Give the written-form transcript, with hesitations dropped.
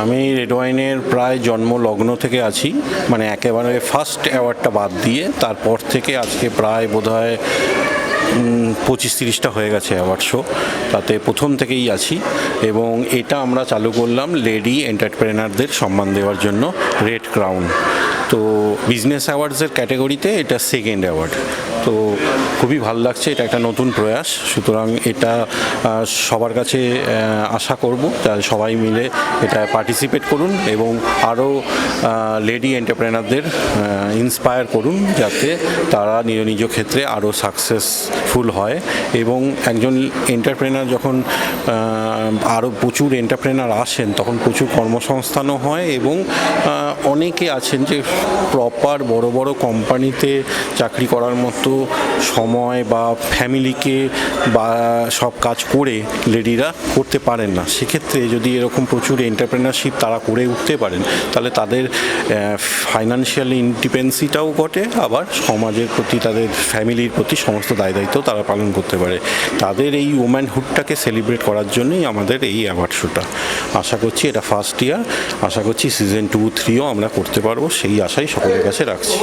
আমি রেড ওয়াইনের প্রায় জন্মলগ্ন থেকে আছি, মানে একেবারে ফার্স্ট অ্যাওয়ার্ডটা বাদ দিয়ে। তারপর থেকে আজকে প্রায় বোধহয় 25-30টা হয়ে গেছে অ্যাওয়ার্ড শো, তাতে প্রথম থেকেই আছি। এবং এটা আমরা চালু করলাম লেডি এন্টারপ্রেনারদের সম্মান দেওয়ার জন্য, রেড ক্রাউন। তো বিজনেস অ্যাওয়ার্ডসের ক্যাটাগরিতে এটা সেকেন্ড অ্যাওয়ার্ড। তো খুবই ভালো লাগছে, এটা একটা নতুন প্রয়াস। সুতরাং এটা সবার কাছে আশা করব সবাই মিলে এটা পার্টিসিপেট করুন এবং আরও লেডি এন্টারপ্রেনারদের ইন্সপায়ার করুন, যাতে তারা নিজ নিজ ক্ষেত্রে আরও সাকসেসফুল হয়। এবং একজন এন্টারপ্রেনার যখন আরও প্রচুর এন্টারপ্রেনার আসেন, তখন প্রচুর কর্মসংস্থানও হয়। এবং অনেকে আছেন যে প্রপার বড় বড় কোম্পানিতে চাকরি করার মতো সময় বা ফ্যামিলিকে বা সব কাজ করে লেডিরা করতে পারেন না। সেক্ষেত্রে যদি এরকম প্রচুর এন্টারপ্রেনারশিপ তারা করে উঠতে পারেন, তাহলে তাদের ফাইন্যান্সিয়াল ইন্ডিপেন্ডেন্সিটাও ঘটে, আবার সমাজের প্রতি, তাদের ফ্যামিলির প্রতি সমস্ত দায় দায়িত্ব তারা পালন করতে পারে। তাদের এই ওম্যানহুডটাকে সেলিব্রেট করার জন্যই আমাদের এই অ্যাওয়ার্ড শোটা। আশা করছি এটা ফার্স্ট ইয়ার, আশা করছি সিজন 2-3ও আমরা করতে পারবো, সেই আশাই সকলের কাছে রাখছি।